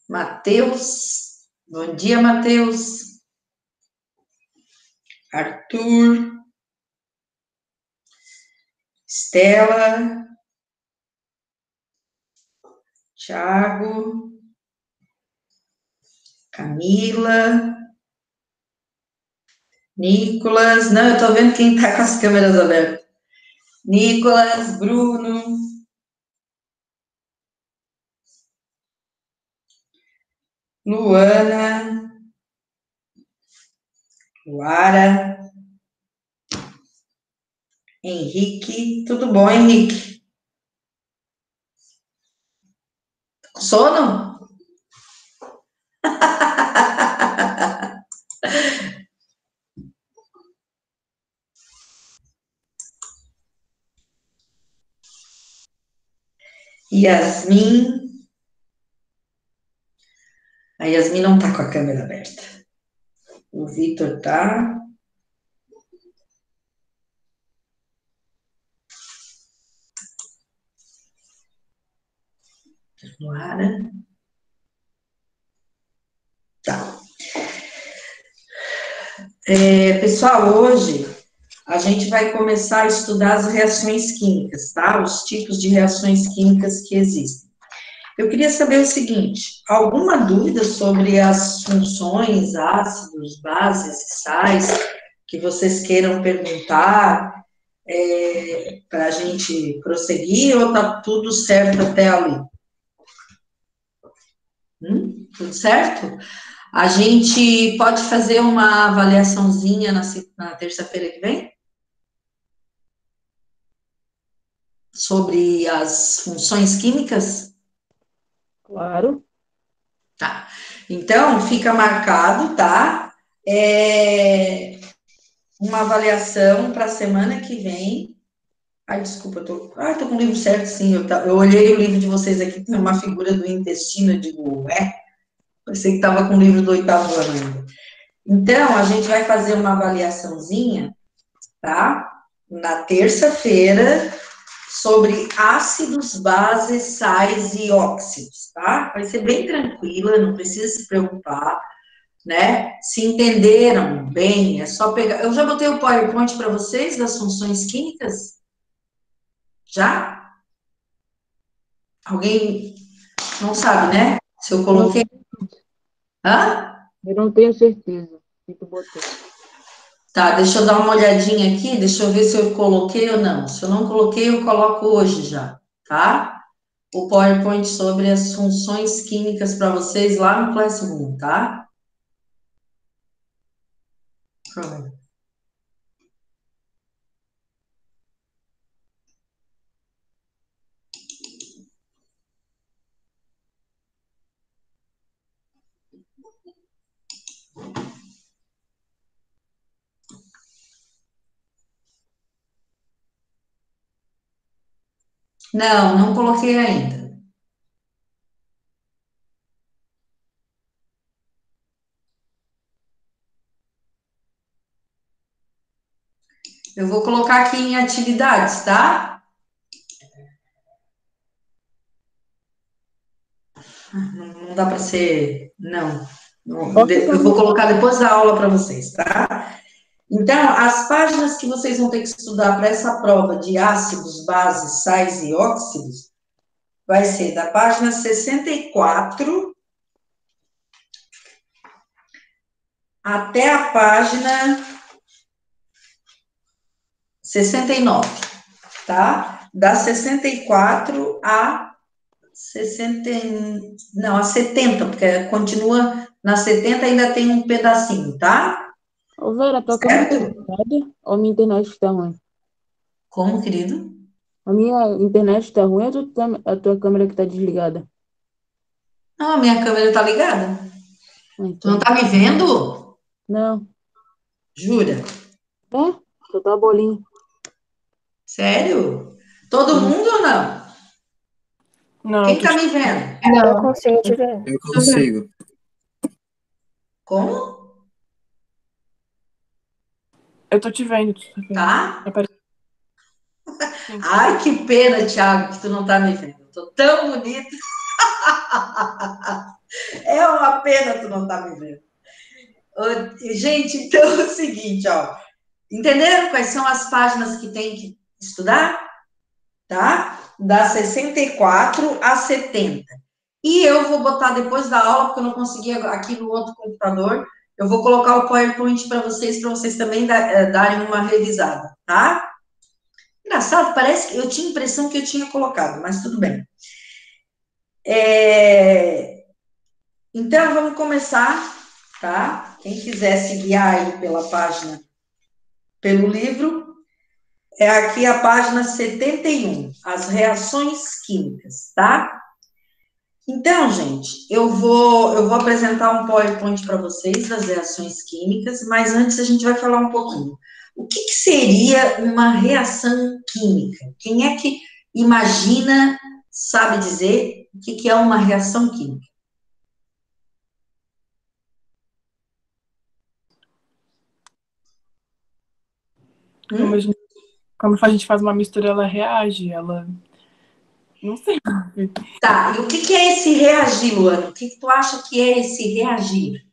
Matheus. Bom dia, Matheus. Arthur. Estela. Thiago. Camila. Nicolas. Não, eu tô vendo quem tá com as câmeras abertas. Nicolas, Bruno. Luana. Luara. Henrique. Tudo bom, Henrique? Com sono? Yasmin. A Yasmin não tá com a câmera aberta. O Vitor tá. Luara. Tá. Pessoal, hoje a gente vai começar a estudar as reações químicas, tá? Os tipos de reações químicas que existem. Eu queria saber o seguinte: alguma dúvida sobre as funções, ácidos, bases e sais que vocês queiram perguntar para a gente prosseguir, ou tá tudo certo até ali? Tudo certo? A gente pode fazer uma avaliaçãozinha na terça-feira que vem? Sobre as funções químicas? Claro. Tá. Então, fica marcado, tá? Uma avaliação para a semana que vem. Ai, desculpa, tô com o livro certo, sim. Eu olhei o livro de vocês aqui, tem uma figura do intestino, eu digo, pensei que estava com o livro do 8º ano ainda. Então, a gente vai fazer uma avaliaçãozinha, tá? Na terça-feira, sobre ácidos, bases, sais e óxidos, tá? Vai ser bem tranquila, não precisa se preocupar, né? Se entenderam bem, é só pegar. Eu já botei o PowerPoint para vocês das funções químicas? Já? Alguém não sabe, né? Se eu coloquei. Hã? Eu não tenho certeza que tu botou. Tá, deixa eu dar uma olhadinha aqui, deixa eu ver se eu coloquei ou não. Se eu não coloquei, eu coloco hoje já, tá? O PowerPoint sobre as funções químicas para vocês lá no Classroom, tá? Pronto. Não, não coloquei ainda. Eu vou colocar aqui em atividades, tá? Não dá para ser. Não. Eu vou colocar depois da aula para vocês, tá? Então, as páginas que vocês vão ter que estudar para essa prova de ácidos, bases, sais e óxidos vai ser da página 64 até a página 69, tá? Da 64 a 60, não, a 70, porque continua na 70, ainda tem um pedacinho, tá? Ô, Vera, tua câmera tá Certo? ligada? Ou minha internet tá ruim? Como, querido? A minha internet tá ruim ou a tua câmera que tá desligada? Não, a minha câmera tá ligada. Ah, Tu não então. tá me vendo? Não. Jura? É? Só tá bolinho. Sério? Todo Hum. mundo ou não? Não, Quem tá me vendo? Eu consigo te ver. Eu consigo. Como? Eu tô te vendo. Tá? Sim. Ai, que pena, Thiago, que tu não tá me vendo. Eu tô tão bonita. É uma pena tu não tá me vendo. Gente, então é o seguinte, ó. Entenderam quais são as páginas que tem que estudar? Tá? Da 64 a 70. E eu vou botar depois da aula, porque eu não consegui aqui no outro computador, eu vou colocar o PowerPoint para vocês também darem uma revisada, tá? Engraçado, parece que eu tinha a impressão que eu tinha colocado, mas tudo bem. Então, vamos começar, tá? Quem quiser se guiar aí pela página, pelo livro, é aqui a página 71, as reações químicas, tá? Então, gente, eu vou apresentar um PowerPoint para vocês das reações químicas, mas antes a gente vai falar um pouquinho. O que seria uma reação química? Quem é que imagina, sabe dizer o que é uma reação química? Quando a gente faz uma mistura, ela reage, ela... Não sei. Tá, e o que é esse reagir, Luana? O que tu acha que é esse reagir?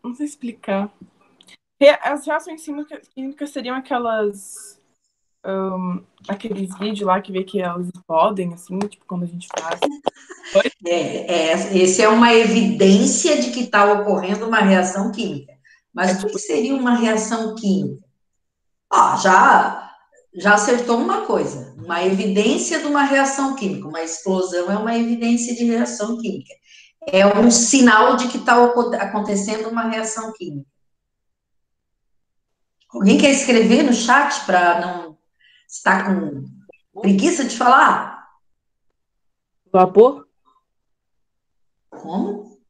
Não sei explicar. As reações químicas seriam aqueles vídeos lá que vê que elas explodem, assim, tipo, quando a gente faz. Essa é uma evidência de que está ocorrendo uma reação química. Mas o que seria uma reação química? Já acertou uma coisa. Uma evidência de uma reação química. Uma explosão é uma evidência de reação química. É um sinal de que está acontecendo uma reação química. Alguém quer escrever no chat para não estar com preguiça de falar? Vapor? Como?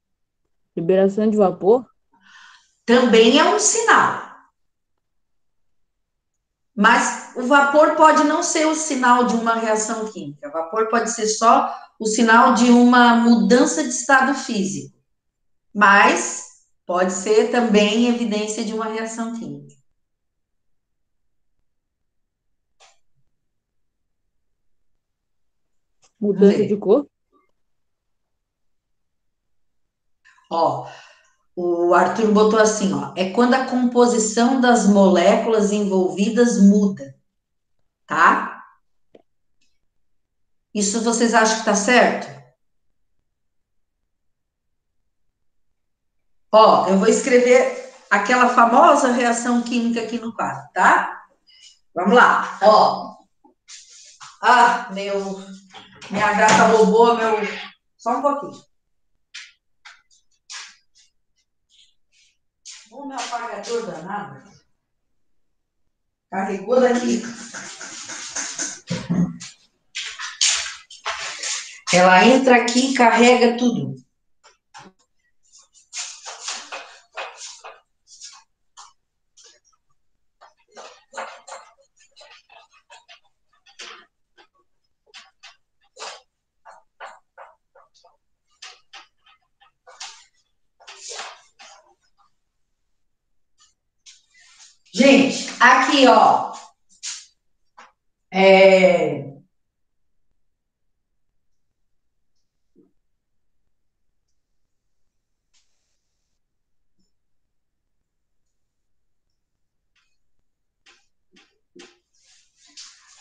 Liberação de vapor? Também é um sinal. Mas o vapor pode não ser o sinal de uma reação química. O vapor pode ser só o sinal de uma mudança de estado físico. Mas pode ser também evidência de uma reação química. Mudança de cor? Ó, o Arthur botou assim, ó, é quando a composição das moléculas envolvidas muda, tá? Isso vocês acham que tá certo? Ó, eu vou escrever aquela famosa reação química aqui no quadro, tá? Vamos lá, ó. Minha gata roubou meu... Só um pouquinho. O meu apagador danado. Carregou daqui. Ela entra aqui e carrega tudo. Gente, aqui, ó.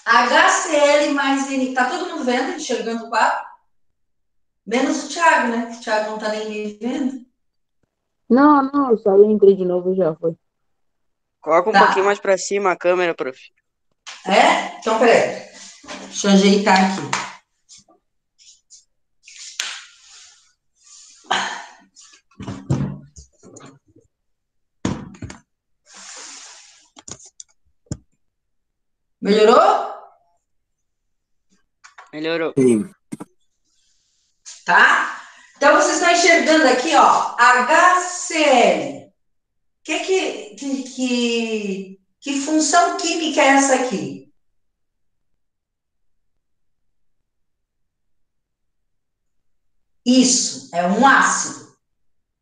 HCl mais N. Tá todo mundo vendo, enxergando o quadro? Menos o Thiago, né? O Thiago não tá nem me vendo. Não, só eu entrei de novo já foi. Coloca um pouquinho mais pra cima a câmera, prof. É? Então, peraí. Deixa eu ajeitar aqui. Melhorou? Melhorou. Sim. Tá? Então, vocês estão enxergando aqui, ó, HCl. Que função química é essa aqui? Isso, é um ácido,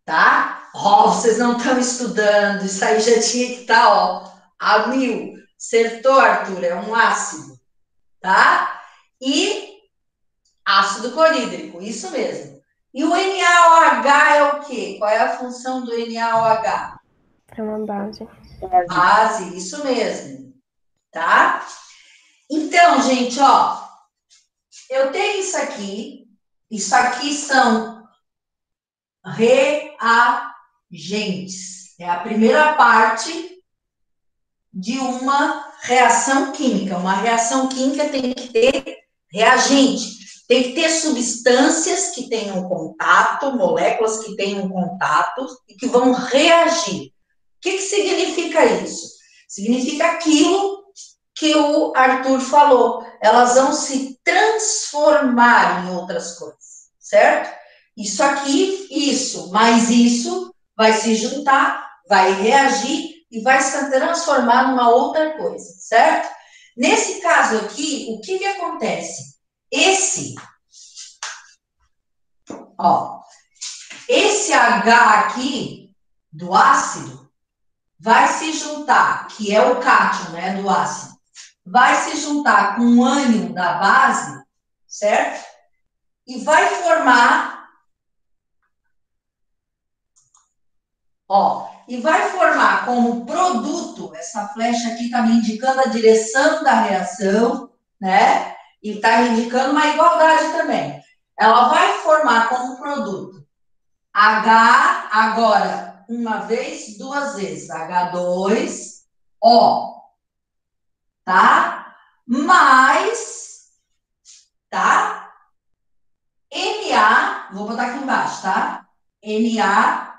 tá? Ó, vocês não estão estudando, isso aí já tinha que estar, ó, a 1000. Acertou, Arthur, é um ácido, tá? E ácido clorídrico, isso mesmo. E o NaOH é o quê? Qual é a função do NaOH? É uma base. Base, isso mesmo, tá? Então, gente, ó, eu tenho isso aqui são reagentes. É a primeira parte de uma reação química. Uma reação química tem que ter reagente, tem que ter substâncias que tenham contato, moléculas que tenham contato e que vão reagir. O que significa isso? Significa aquilo que o Arthur falou. Elas vão se transformar em outras coisas, certo? Isso aqui, isso, mais isso vai se juntar, vai reagir e vai se transformar numa outra coisa, certo? Nesse caso aqui, o que acontece? Esse H aqui do ácido vai se juntar, que é o cátion, né, do ácido, vai se juntar com o ânion da base, certo? E vai formar, como produto, essa flecha aqui está me indicando a direção da reação, né? E está me indicando uma igualdade também. Ela vai formar como produto H, agora, uma vez, duas vezes, H2O, tá? Mais, tá? Na, vou botar aqui embaixo, tá? NaCl.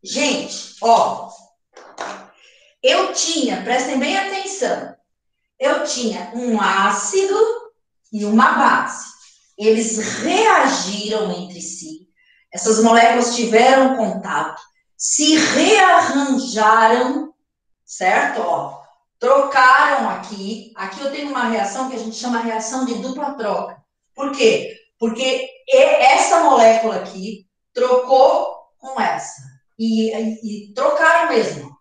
Gente, ó, prestem bem atenção, eu tinha um ácido e uma base. Eles reagiram entre si, essas moléculas tiveram contato, se rearranjaram, certo? Ó, trocaram aqui eu tenho uma reação que a gente chama reação de dupla troca. Por quê? Porque essa molécula aqui trocou com essa, e trocaram mesmo.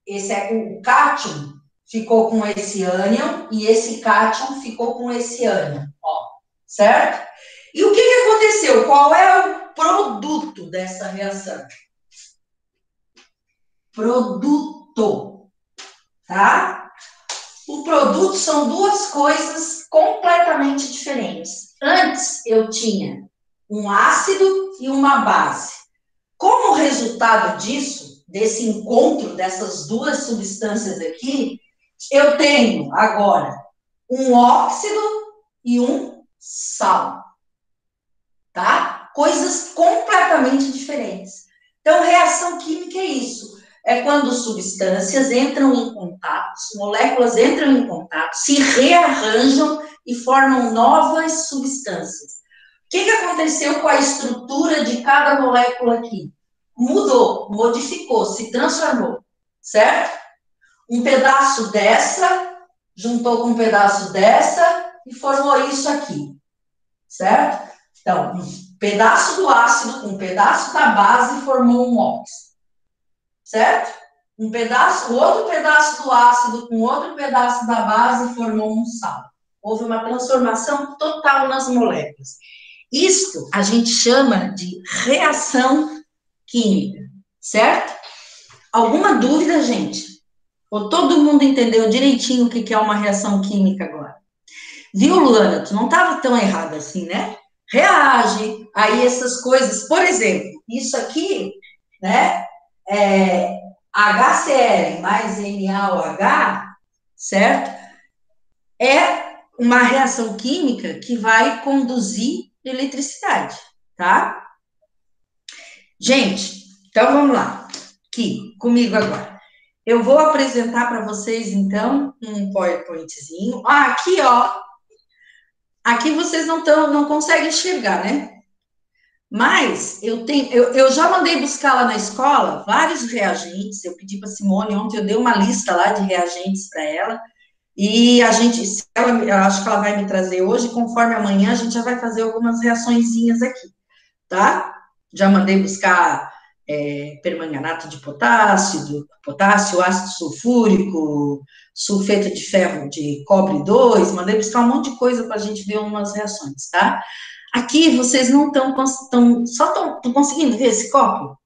O cátion ficou com esse ânion, e esse cátion ficou com esse ânion, ó, certo? E o que aconteceu? Qual é o produto dessa reação? Produto, tá? O produto são duas coisas completamente diferentes. Antes eu tinha um ácido e uma base. Como resultado disso, desse encontro dessas duas substâncias aqui, eu tenho agora um óxido e um sal, tá? Coisas completamente diferentes. Então, reação química é isso. É quando substâncias entram em contato, moléculas entram em contato, se rearranjam e formam novas substâncias. O que aconteceu com a estrutura de cada molécula aqui? Mudou, modificou, se transformou, certo? Um pedaço dessa juntou com um pedaço dessa e formou isso aqui, certo? Então, um pedaço do ácido com um pedaço da base formou um óxido, certo? Outro pedaço do ácido com outro pedaço da base formou um sal. Houve uma transformação total nas moléculas. Isto a gente chama de reação química, certo? Alguma dúvida, gente? Ou todo mundo entendeu direitinho o que é uma reação química agora? Viu, Luana? Tu não estava tão errada assim, né? Reage, aí essas coisas, por exemplo, isso aqui, né, HCl mais NaOH, certo? É uma reação química que vai conduzir eletricidade, tá? Gente, então vamos lá, aqui, comigo agora. Eu vou apresentar para vocês, então, um PowerPointzinho. Aqui, ó, aqui vocês não conseguem enxergar, né? Mas eu já mandei buscar lá na escola vários reagentes. Eu pedi para a Simone ontem, eu dei uma lista lá de reagentes para ela. E eu acho que ela vai me trazer hoje, conforme amanhã a gente já vai fazer algumas reaçõezinhas aqui, tá? Já mandei buscar permanganato de potássio, ácido sulfúrico, sulfeto de ferro de cobre 2, mandei buscar um monte de coisa para a gente ver umas reações, tá? Aqui vocês não estão conseguindo ver esse copo?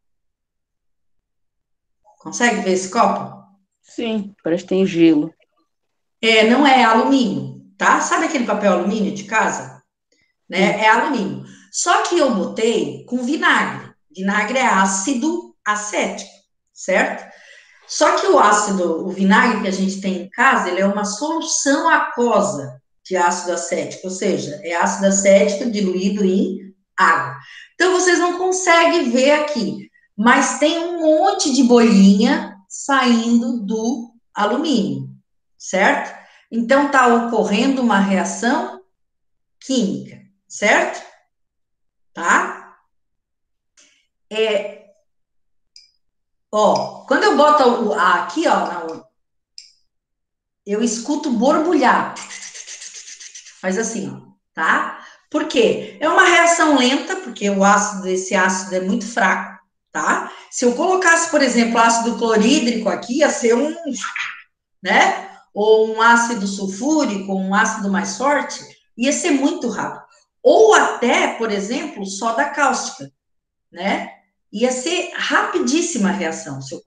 Consegue ver esse copo? Sim, parece que tem gelo. Não é alumínio, tá? Sabe aquele papel alumínio de casa? Né? É alumínio. Só que eu botei com vinagre. Vinagre é ácido acético, certo? Só que o vinagre que a gente tem em casa, ele é uma solução aquosa de ácido acético, ou seja, é ácido acético diluído em água. Então, vocês não conseguem ver aqui, mas tem um monte de bolinha saindo do alumínio, certo? Então, está ocorrendo uma reação química, certo? Tá? Quando eu boto aqui, eu escuto borbulhar. Faz assim, ó, tá? Por quê? É uma reação lenta, porque esse ácido é muito fraco, tá? Se eu colocasse, por exemplo, ácido clorídrico aqui, ia ser né? Ou um ácido sulfúrico, um ácido mais forte, ia ser muito rápido. Ou até, por exemplo, soda cáustica, né? Ia ser rapidíssima a reação se eu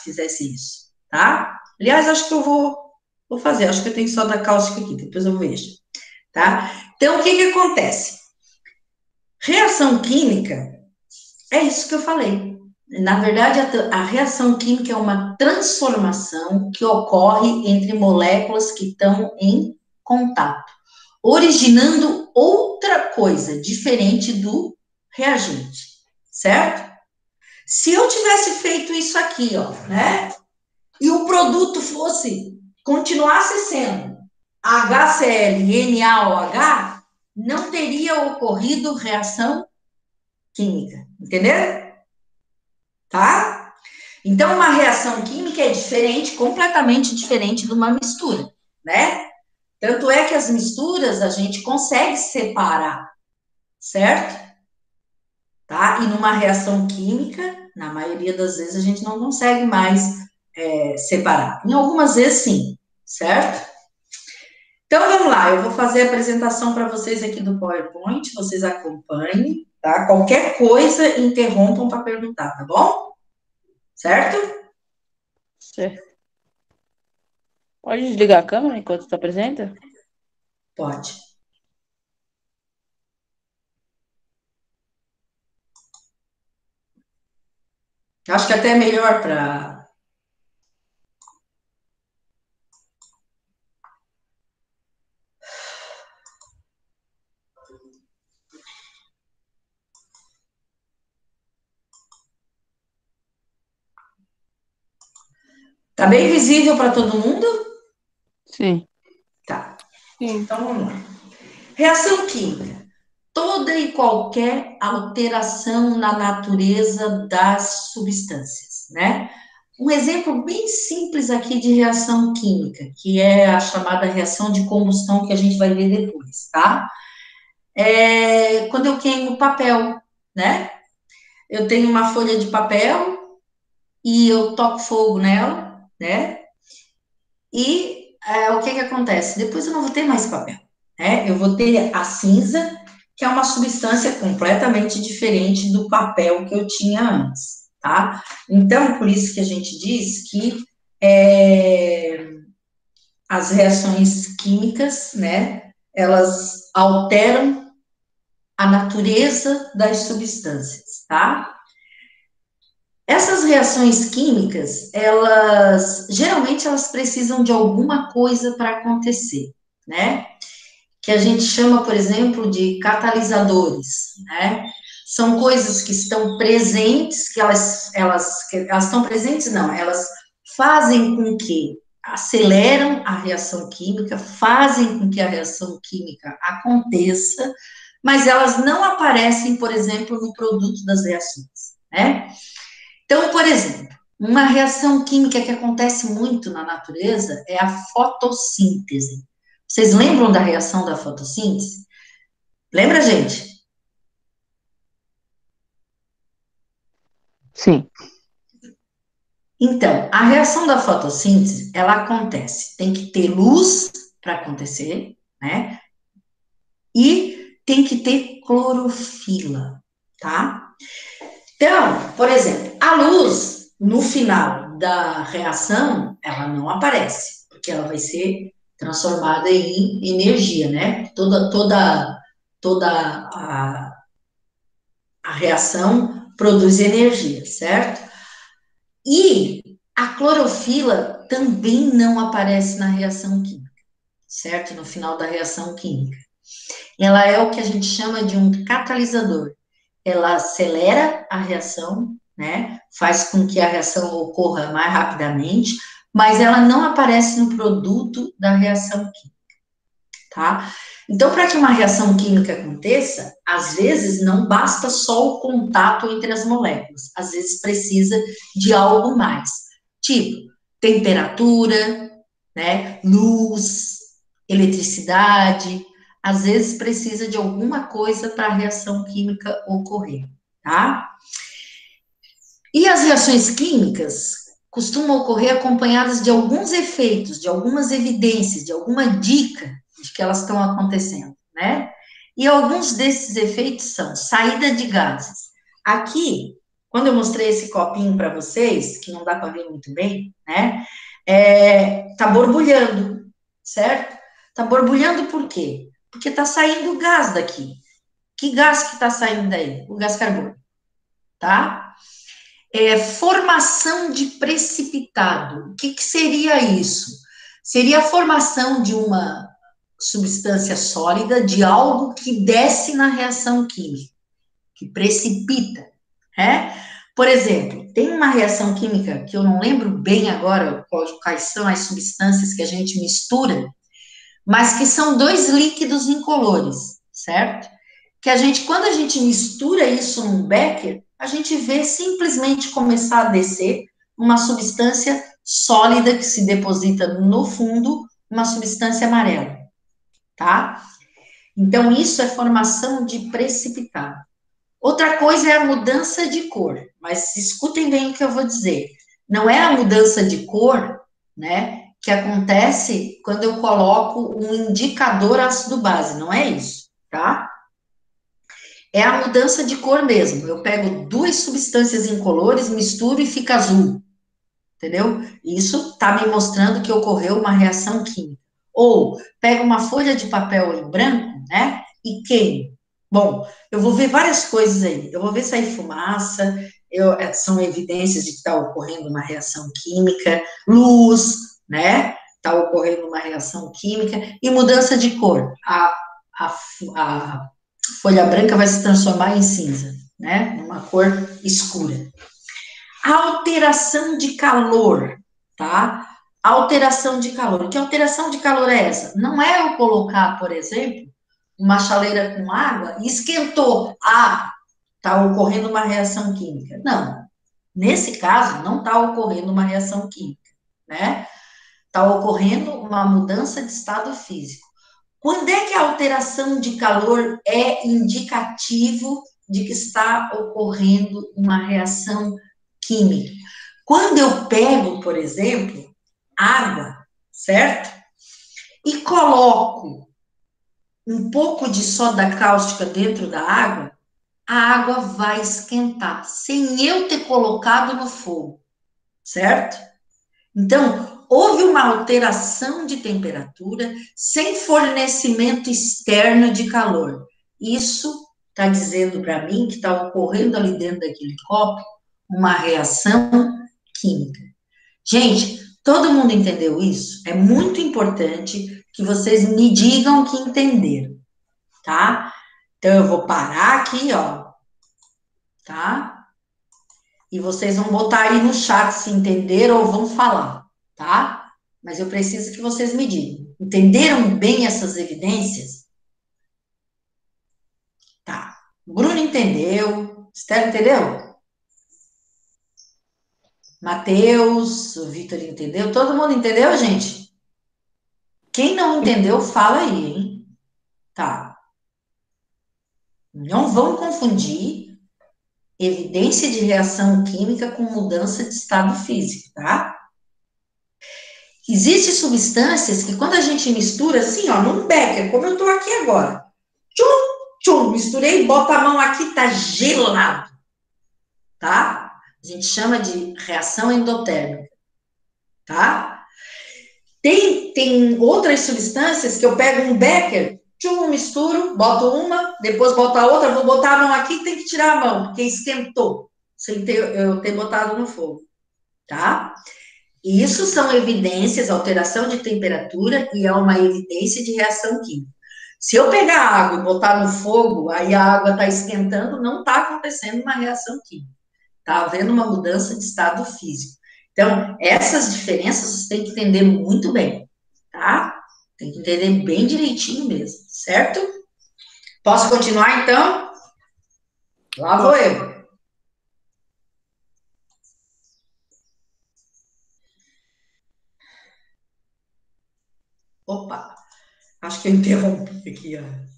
fizesse isso, tá? Aliás, acho que eu vou fazer, acho que eu tenho soda cáustica aqui, depois eu vejo, tá? Então, o que acontece? Reação química é isso que eu falei. Na verdade, a reação química é uma transformação que ocorre entre moléculas que estão em contato, originando outra coisa diferente do reagente, certo? Se eu tivesse feito isso aqui, né? E o produto continuasse sendo HCl-NaOH, não teria ocorrido reação química, entendeu? Tá? Então, uma reação química é diferente, completamente diferente de uma mistura, né? Tanto é que as misturas a gente consegue separar, certo? Tá? E numa reação química, na maioria das vezes, a gente não consegue mais separar. Em algumas vezes, sim, certo? Então, vamos lá, eu vou fazer a apresentação para vocês aqui do PowerPoint, vocês acompanhem, tá? Qualquer coisa, interrompam para perguntar, tá bom? Certo? Certo. Pode desligar a câmera enquanto tu apresenta? Pode. Acho que até é melhor para... Tá bem visível para todo mundo? Sim. Tá. Sim. Então, vamos lá. Reação química. Toda e qualquer alteração na natureza das substâncias, né? Um exemplo bem simples aqui de reação química, que é a chamada reação de combustão, que a gente vai ver depois, tá? Quando eu queimo papel, né? Eu tenho uma folha de papel e eu toco fogo nela, né? E o que acontece? Depois eu não vou ter mais papel, né? Eu vou ter a cinza, que é uma substância completamente diferente do papel que eu tinha antes, tá? Então, por isso que a gente diz que as reações químicas, né, elas alteram a natureza das substâncias, tá? Essas reações químicas, geralmente elas precisam de alguma coisa para acontecer, né? Que a gente chama, por exemplo, de catalisadores, né? São coisas que estão presentes, que elas estão presentes, não, elas fazem com que aceleram a reação química, fazem com que a reação química aconteça, mas elas não aparecem, por exemplo, no produto das reações, né? Então, por exemplo, uma reação química que acontece muito na natureza é a fotossíntese. Vocês lembram da reação da fotossíntese? Lembra, gente? Sim. Então, a reação da fotossíntese, ela acontece. Tem que ter luz para acontecer, né? E tem que ter clorofila, tá? Então, por exemplo, a luz, no final da reação, ela não aparece, porque ela vai ser transformada em energia, né? Toda a reação produz energia, certo? E a clorofila também não aparece na reação química, certo? No final da reação química. Ela é o que a gente chama de um catalisador. Ela acelera a reação, né? Faz com que a reação ocorra mais rapidamente, mas ela não aparece no produto da reação química, tá? Então, para que uma reação química aconteça, às vezes não basta só o contato entre as moléculas, às vezes precisa de algo mais, tipo temperatura, né, luz, eletricidade, às vezes precisa de alguma coisa para a reação química ocorrer, tá? E as reações químicas costumam ocorrer acompanhadas de alguns efeitos, de algumas evidências, de alguma dica de que elas estão acontecendo, né? E alguns desses efeitos são saída de gases. Aqui, quando eu mostrei esse copinho para vocês, que não dá para ver muito bem, né? Tá borbulhando, certo? Tá borbulhando por quê? Porque tá saindo gás daqui. Que gás que tá saindo daí? O gás carbônico, tá? Formação de precipitado. O que seria isso? Seria a formação de uma substância sólida, de algo que desce na reação química, que precipita, né? Por exemplo, tem uma reação química que eu não lembro bem agora quais são as substâncias que a gente mistura, mas que são dois líquidos incolores, certo? Que a gente, quando a gente mistura isso num becker, a gente vê simplesmente começar a descer uma substância sólida que se deposita no fundo, uma substância amarela, tá? Então, isso é formação de precipitado. Outra coisa é a mudança de cor, mas escutem bem o que eu vou dizer. Não é a mudança de cor, né, que acontece quando eu coloco um indicador ácido-base, não é isso, tá? É a mudança de cor mesmo. Eu pego duas substâncias incolores, misturo e fica azul, entendeu? Isso está me mostrando que ocorreu uma reação química. Ou pego uma folha de papel em branco, né, e queimo. Bom, eu vou ver várias coisas aí. Eu vou ver sair fumaça, são evidências de que está ocorrendo uma reação química, luz, né? Está ocorrendo uma reação química e mudança de cor. A folha branca vai se transformar em cinza, né? Numa cor escura. Alteração de calor, tá? Alteração de calor. Que alteração de calor é essa? Não é eu colocar, por exemplo, uma chaleira com água e esquentou. Ah, está ocorrendo uma reação química. Não. Nesse caso, não está ocorrendo uma reação química, né? Está ocorrendo uma mudança de estado físico. Quando é que a alteração de calor é indicativo de que está ocorrendo uma reação química? Quando eu pego, por exemplo, água, certo? E coloco um pouco de soda cáustica dentro da água, a água vai esquentar, sem eu ter colocado no fogo, certo? Então, houve uma alteração de temperatura sem fornecimento externo de calor. Isso está dizendo para mim que está ocorrendo ali dentro daquele copo uma reação química. Gente, todo mundo entendeu isso? É muito importante que vocês me digam que entenderam, tá? Então, eu vou parar aqui, ó, tá? E vocês vão botar aí no chat se entenderam ou vão falar, tá? Mas eu preciso que vocês me digam. Entenderam bem essas evidências? Tá. Bruno entendeu. Estela entendeu? Matheus, o Vitor entendeu? Todo mundo entendeu, gente? Quem não entendeu, fala aí, hein? Tá. Não vão confundir evidência de reação química com mudança de estado físico, tá? Existem substâncias que quando a gente mistura assim, ó, num becker, como eu tô aqui agora, tchum, tchum, misturei, bota a mão aqui, tá gelado, tá? A gente chama de reação endotérmica, tá? Tem outras substâncias que eu pego um becker, tchum, misturo, boto uma, depois boto a outra, vou botar a mão aqui, tem que tirar a mão, porque esquentou, sem eu ter botado no fogo, tá? Isso são evidências, alteração de temperatura, e é uma evidência de reação química. Se eu pegar a água e botar no fogo, aí a água está esquentando, não está acontecendo uma reação química. Está havendo uma mudança de estado físico. Então, essas diferenças você tem que entender muito bem, tá? Tem que entender bem direitinho mesmo, certo? Posso continuar, então? Lá vou eu. Opa, acho que eu interrompi aqui, ó.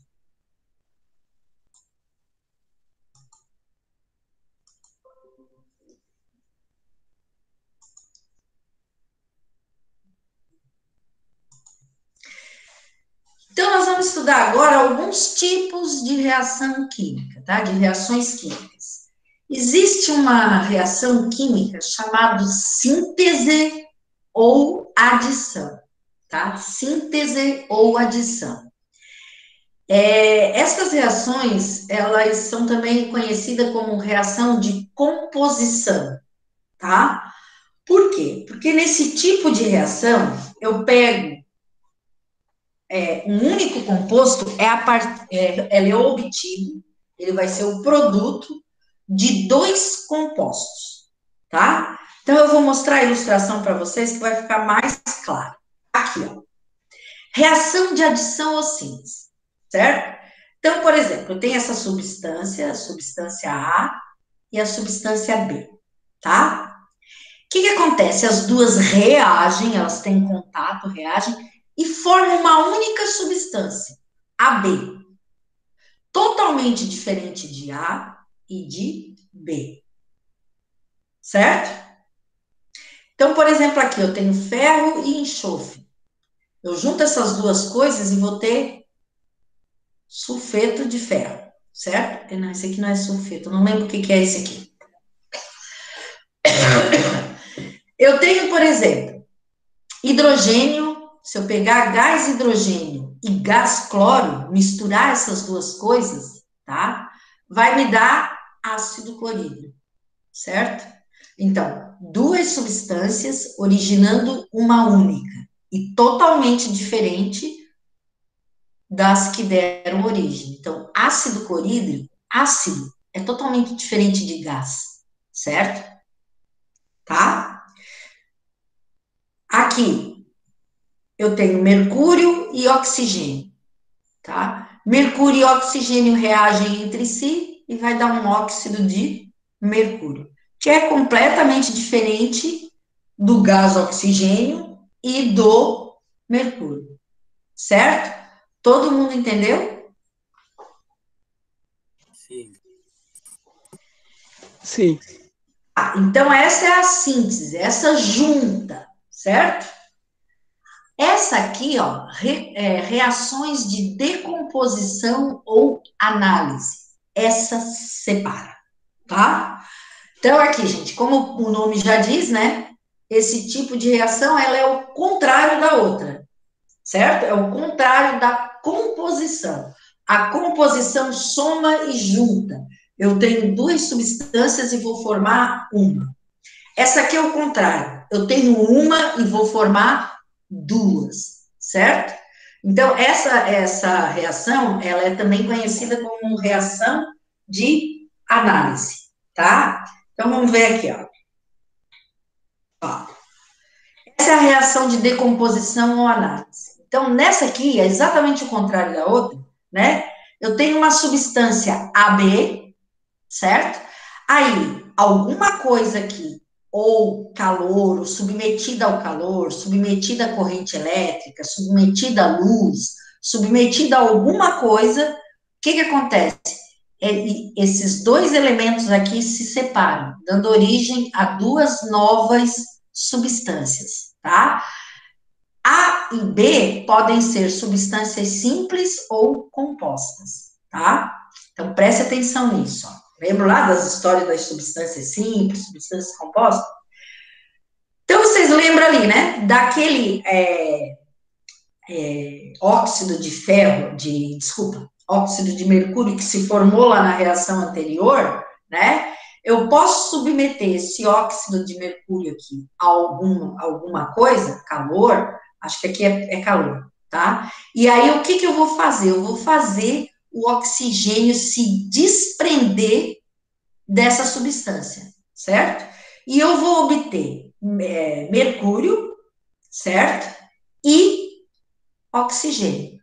Então, nós vamos estudar agora alguns tipos de reação química, tá? De reações químicas. Existe uma reação química chamada síntese ou adição, tá? Síntese ou adição. Essas reações, elas são também conhecidas como reação de composição, tá? Por quê? Porque nesse tipo de reação, eu pego um único composto, ele é obtido, ele vai ser o produto de dois compostos, tá? Então, eu vou mostrar a ilustração para vocês que vai ficar mais claro. Aqui, ó. Reação de adição ou síntese, certo? Então, por exemplo, eu tenho essa substância, a substância A e a substância B, tá? O que acontece? As duas reagem, elas têm contato, reagem, e formam uma única substância, AB, totalmente diferente de A e de B, certo? Então, por exemplo, aqui eu tenho ferro e enxofre. Eu junto essas duas coisas e vou ter sulfeto de ferro, certo? Não, esse aqui não é sulfeto, eu não lembro o que é esse aqui. Eu tenho, por exemplo, hidrogênio, se eu pegar gás hidrogênio e gás cloro, misturar essas duas coisas, tá? Vai me dar ácido clorídrico, certo? Então, duas substâncias originando uma única e totalmente diferente das que deram origem. Então, ácido clorídrico, ácido, é totalmente diferente de gás, certo? Tá? Aqui, eu tenho mercúrio e oxigênio, tá? Mercúrio e oxigênio reagem entre si e vai dar um óxido de mercúrio, que é completamente diferente do gás oxigênio e do mercúrio, certo? Todo mundo entendeu? Sim. Sim. Então, essa é a síntese, essa junta, certo? Essa aqui, ó, reações de decomposição ou análise. Essa separa, tá? Então, aqui, gente, como o nome já diz, né? Esse tipo de reação, ela é o contrário da outra, certo? É o contrário da composição. A composição soma e junta. Eu tenho duas substâncias e vou formar uma. Essa aqui é o contrário. Eu tenho uma e vou formar duas, certo? Então, essa reação, ela é também conhecida como reação de análise, tá? Então, vamos ver aqui, ó. Essa é a reação de decomposição ou análise. Então, nessa aqui, é exatamente o contrário da outra, né? Eu tenho uma substância AB, certo? Aí, alguma coisa aqui, ou calor, ou submetida ao calor, submetida à corrente elétrica, submetida à luz, submetida a alguma coisa, o que acontece? esses dois elementos aqui se separam, dando origem a duas novas substâncias, tá? A e B podem ser substâncias simples ou compostas, tá? Então, preste atenção nisso, ó. Lembra lá das histórias das substâncias simples, substâncias compostas? Então, vocês lembram ali, né? Daquele óxido de ferro, desculpa, óxido de mercúrio que se formou lá na reação anterior, né? Eu posso submeter esse óxido de mercúrio aqui a alguma coisa, calor, acho que aqui é calor, tá? E aí, o que eu vou fazer? Eu vou fazer o oxigênio se desprender dessa substância, certo? E eu vou obter mercúrio, certo? E oxigênio,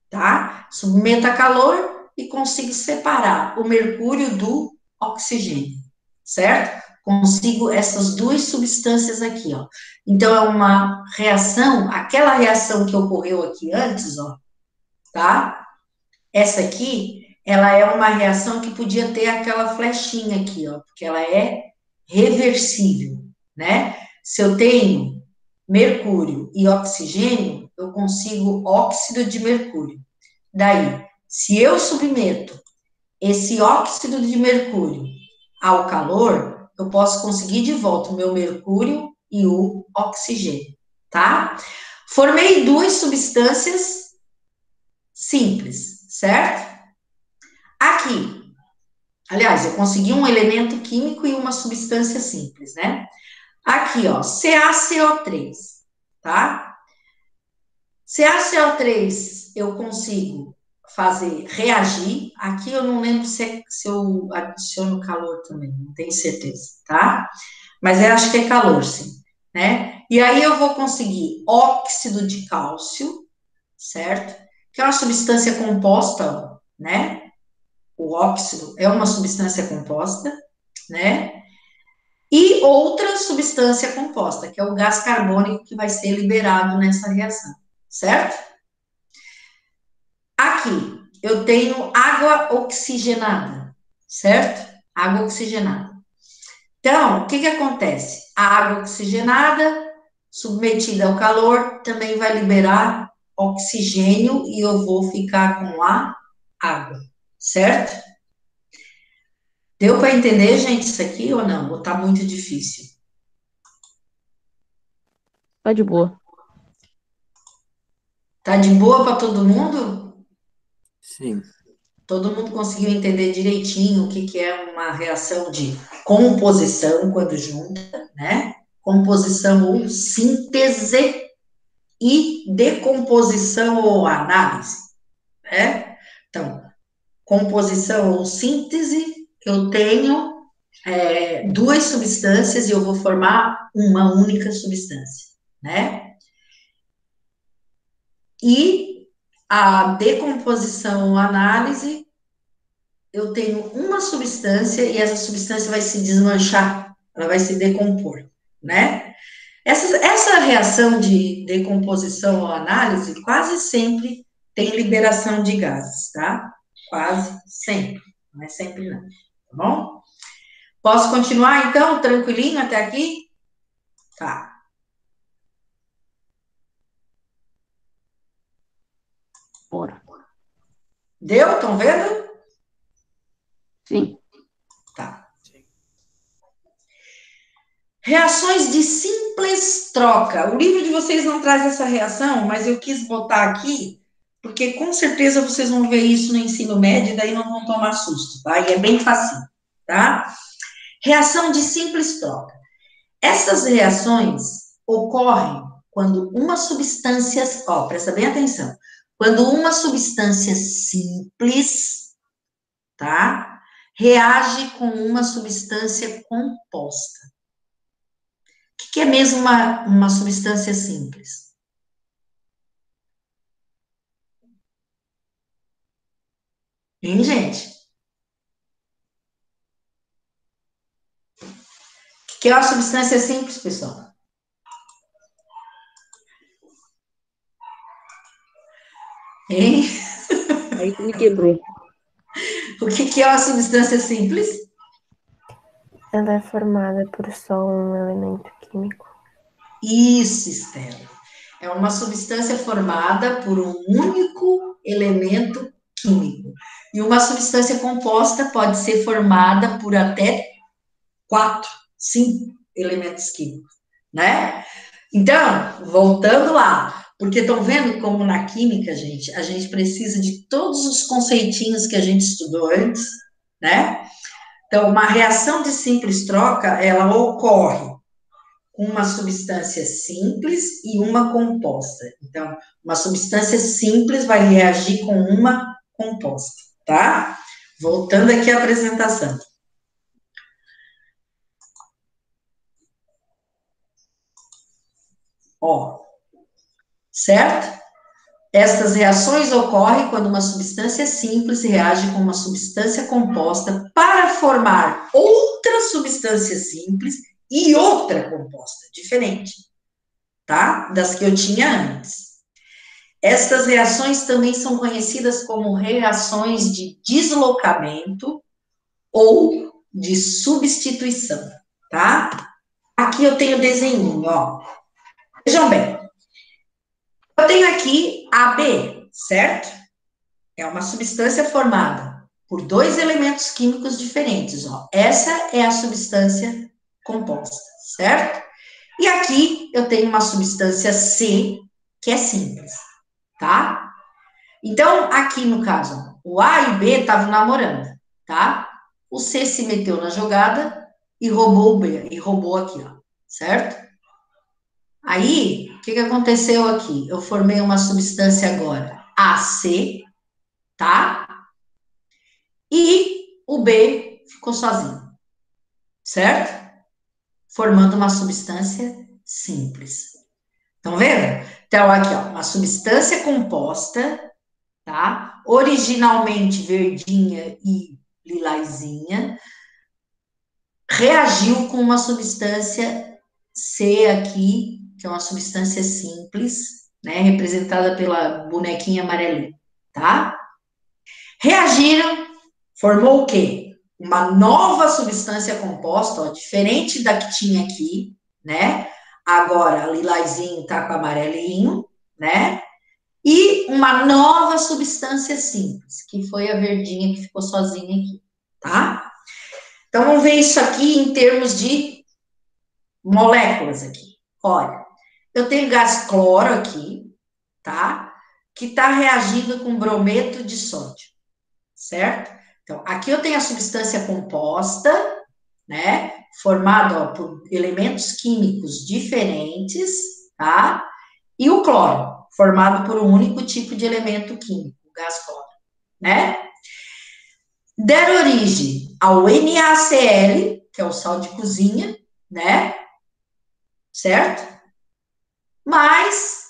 tá? Submeto a calor e consigo separar o mercúrio do oxigênio, certo? Consigo essas duas substâncias aqui, ó. Então, é uma reação, aquela reação que ocorreu aqui antes, ó, tá? Essa aqui, ela é uma reação que podia ter aquela flechinha aqui, ó, porque ela é reversível, né? Se eu tenho mercúrio e oxigênio, eu consigo óxido de mercúrio. Daí, se eu submeto esse óxido de mercúrio ao calor, eu posso conseguir de volta o meu mercúrio e o oxigênio, tá? Formei duas substâncias simples, certo? Aqui, aliás, eu consegui um elemento químico e uma substância simples, né? Aqui, ó, CaCO3, tá? CaCO3 eu consigo fazer reagir. Aqui eu não lembro se eu adiciono calor também, não tenho certeza, tá? Mas eu acho que é calor, sim, né? E aí eu vou conseguir óxido de cálcio, certo? Que é uma substância composta, né? O óxido é uma substância composta, né? E outra substância composta, que é o gás carbônico que vai ser liberado nessa reação, certo? Aqui, eu tenho água oxigenada, certo? Água oxigenada. Então, o que acontece? A água oxigenada, submetida ao calor, também vai liberar oxigênio e eu vou ficar com a água, certo? Deu para entender, gente, isso aqui ou não? Ou tá muito difícil? Tá de boa. Tá de boa para todo mundo? Sim. Todo mundo conseguiu entender direitinho o que é uma reação de composição quando junta, né? Composição ou síntese e decomposição ou análise, né? Então, composição ou síntese, eu tenho duas substâncias e eu vou formar uma única substância, né? E a decomposição ou análise, eu tenho uma substância e essa substância vai se desmanchar, ela vai se decompor, né? Essa reação de decomposição ou análise quase sempre tem liberação de gases, tá? Quase sempre, não é sempre não, tá bom? Posso continuar então, tranquilinho até aqui? Tá. Bora. Deu? Estão vendo? Sim. Tá. Reações de simples troca. O livro de vocês não traz essa reação, mas eu quis botar aqui, porque com certeza vocês vão ver isso no ensino médio e daí não vão tomar susto, tá? E é bem fácil, tá? Reação de simples troca. Essas reações ocorrem quando uma substância, ó, presta bem atenção, quando uma substância simples, tá? Reage com uma substância composta. O que é mesmo uma substância simples? Hein, gente? O que é uma substância simples, pessoal? Hein? Aí tu me quebrou. O que é uma substância simples? Ela é formada por só um elemento químico. Isso, Estela. É uma substância formada por um único elemento químico. E uma substância composta pode ser formada por até 4, 5 elementos químicos, né? Então, voltando lá, porque estão vendo como na química, gente, a gente precisa de todos os conceitinhos que a gente estudou antes, né? Então, uma reação de simples troca, ela ocorre com uma substância simples e uma composta. Então, uma substância simples vai reagir com uma composta, tá? Voltando aqui à apresentação. Ó, certo? Estas reações ocorrem quando uma substância simples reage com uma substância composta para formar outra substância simples e outra composta, diferente, tá? Das que eu tinha antes. Estas reações também são conhecidas como reações de deslocamento ou de substituição, tá? Aqui eu tenho desenho, ó. Vejam bem. Eu tenho aqui AB, certo? É uma substância formada por 2 elementos químicos diferentes, ó. Essa é a substância composta, certo? E aqui eu tenho uma substância C, que é simples, tá? Então, aqui no caso, ó, o A e B estavam namorando, tá? O C se meteu na jogada e roubou o B, e roubou aqui, ó, certo? Aí, o que aconteceu aqui? Eu formei uma substância agora, AC, tá? E o B ficou sozinho, certo? Formando uma substância simples. Estão vendo? Então, aqui, ó, uma substância composta, tá? Originalmente verdinha e lilazinha, reagiu com uma substância C aqui, que é uma substância simples, né? Representada pela bonequinha amarelinha, tá? Reagiram, formou o quê? Uma nova substância composta, ó, diferente da que tinha aqui, né? Agora, lilazinho tá com amarelinho, né? E uma nova substância simples, que foi a verdinha que ficou sozinha aqui, tá? Então, vamos ver isso aqui em termos de moléculas aqui. Olha, eu tenho gás cloro aqui, tá? Que está reagindo com brometo de sódio, certo? Então, aqui eu tenho a substância composta, né? Formada, ó, por elementos químicos diferentes, tá? E o cloro, formado por um único tipo de elemento químico, o gás cloro, né? Deram origem ao NaCl, que é o sal de cozinha, né? Certo? Mais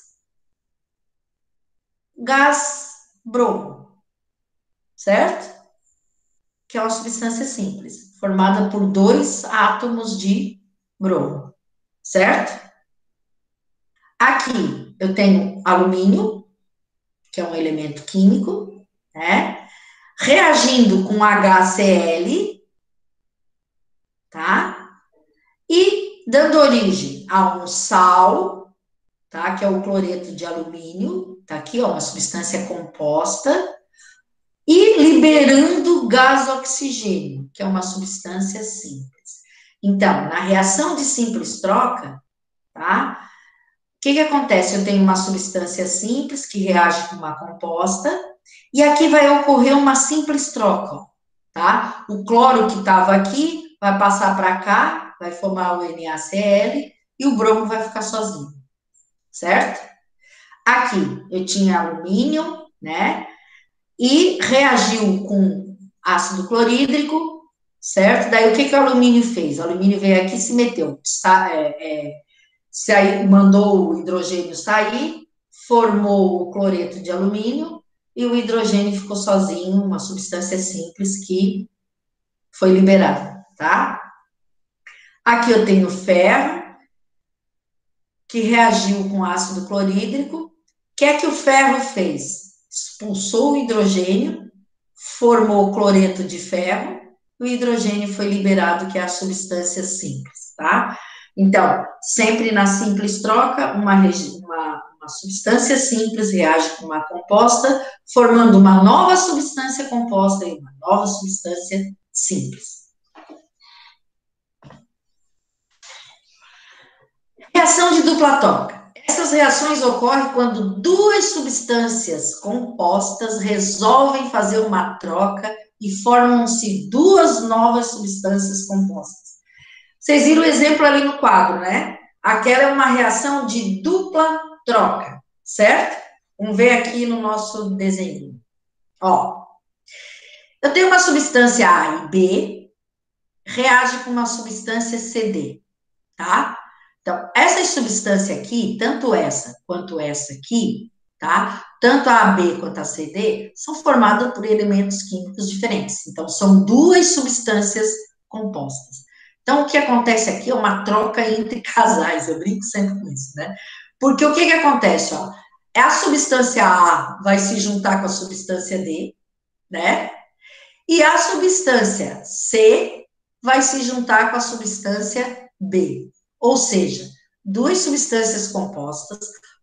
gás bromo, certo? Que é uma substância simples, formada por 2 átomos de bromo, certo? Aqui eu tenho alumínio, que é um elemento químico, né? Reagindo com HCl, tá? E dando origem a um sal, tá? Que é o cloreto de alumínio, tá aqui, ó, uma substância composta, e liberando gás oxigênio, que é uma substância simples. Então, na reação de simples troca, tá? O que acontece? Eu tenho uma substância simples que reage com uma composta, e aqui vai ocorrer uma simples troca, tá? O cloro que estava aqui vai passar para cá, vai formar o NaCl, e o bromo vai ficar sozinho, certo? Aqui eu tinha alumínio, né? E reagiu com ácido clorídrico, certo? Daí o que o alumínio fez? O alumínio veio aqui e se meteu, mandou o hidrogênio sair, formou o cloreto de alumínio e o hidrogênio ficou sozinho, uma substância simples que foi liberada, tá? Aqui eu tenho ferro, que reagiu com ácido clorídrico. O que é que o ferro fez? Expulsou o hidrogênio, formou cloreto de ferro, o hidrogênio foi liberado, que é a substância simples, tá? Então, sempre na simples troca, uma substância simples reage com uma composta, formando uma nova substância composta e uma nova substância simples. Reação de dupla troca. Essas reações ocorrem quando duas substâncias compostas resolvem fazer uma troca e formam-se duas novas substâncias compostas. Vocês viram o exemplo ali no quadro, né? Aquela é uma reação de dupla troca, certo? Vamos ver aqui no nosso desenho. Ó, eu tenho uma substância A e B, reage com uma substância CD, tá? Então, essa substância aqui, tanto essa quanto essa aqui, tá? Tanto a AB quanto a CD, são formadas por elementos químicos diferentes. Então, são duas substâncias compostas. Então, o que acontece aqui é uma troca entre casais, eu brinco sempre com isso, né? Porque o que acontece, ó? A substância A vai se juntar com a substância D, né? E a substância C vai se juntar com a substância B. Ou seja, duas substâncias compostas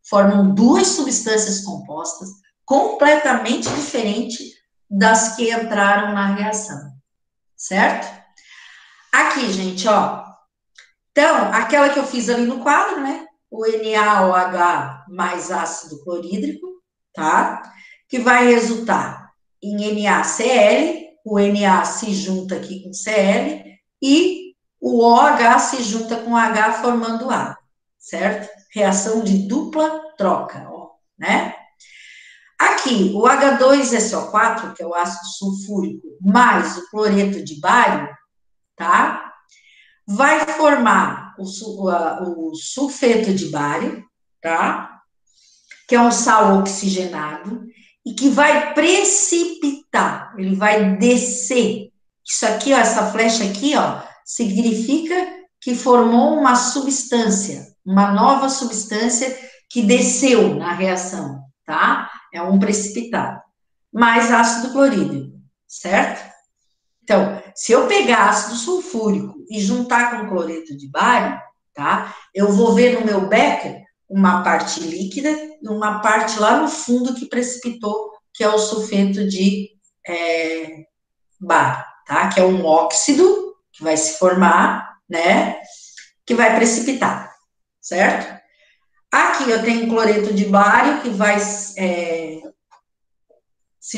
formam duas substâncias compostas completamente diferentes das que entraram na reação, certo? Aqui, gente, ó. Então, aquela que eu fiz ali no quadro, né? O NaOH mais ácido clorídrico, tá? Que vai resultar em NaCl, o Na se junta aqui com Cl e o OH se junta com H formando A, certo? Reação de dupla troca, ó, né? Aqui, o H2SO4, que é o ácido sulfúrico, mais o cloreto de bário, tá? Vai formar o sulfeto de bário, tá? Que é um sal oxigenado e que vai precipitar, ele vai descer. Isso aqui, ó, essa flecha aqui, ó, significa que formou uma substância, uma nova substância que desceu na reação, tá? É um precipitado. Mais ácido clorídrico, certo? Então, se eu pegar ácido sulfúrico e juntar com cloreto de bário, tá? Eu vou ver no meu becker uma parte líquida e uma parte lá no fundo que precipitou, que é o sulfeto de bário, tá? Que é um óxido que vai se formar, né? Que vai precipitar, certo? Aqui eu tenho cloreto de bário que vai se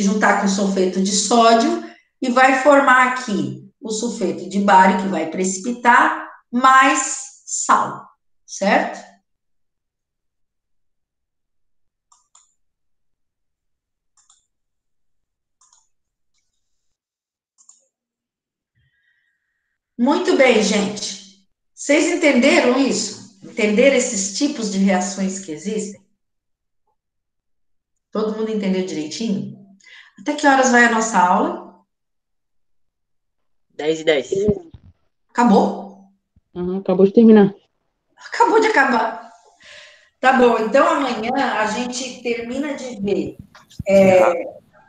juntar com sulfeto de sódio e vai formar aqui o sulfeto de bário que vai precipitar mais sal, certo? Muito bem, gente. Vocês entenderam isso? Entenderam esses tipos de reações que existem? Todo mundo entendeu direitinho? Até que horas vai a nossa aula? 10h10. Acabou? Acabou de terminar. Acabou de acabar. Tá bom, então amanhã a gente termina de ver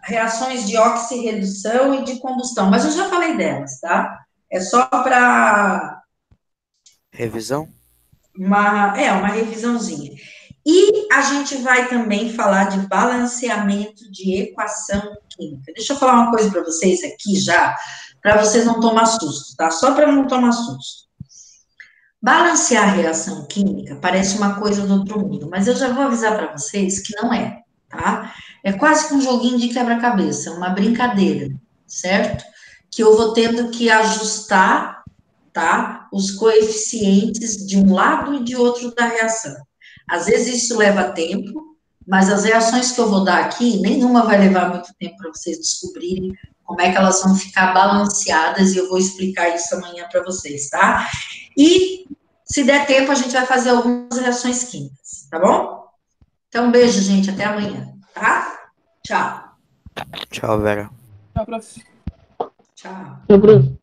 reações de oxirredução e de combustão, mas eu já falei delas, tá? É só para Revisão? uma revisãozinha. E a gente vai também falar de balanceamento de equação química. Deixa eu falar uma coisa para vocês aqui já, para vocês não tomar susto, tá? Só para não tomar susto. Balancear a reação química parece uma coisa do outro mundo, mas eu já vou avisar para vocês que não é, tá? É quase que um joguinho de quebra-cabeça, uma brincadeira, certo? Que eu vou tendo que ajustar, tá? Os coeficientes de um lado e de outro da reação. Às vezes isso leva tempo, mas as reações que eu vou dar aqui, nenhuma vai levar muito tempo para vocês descobrirem como é que elas vão ficar balanceadas, e eu vou explicar isso amanhã para vocês, tá? E, se der tempo, a gente vai fazer algumas reações químicas, tá bom? Então, um beijo, gente, até amanhã, tá? Tchau. Tchau, Vera. Tchau, prof. Tchau. Bruno.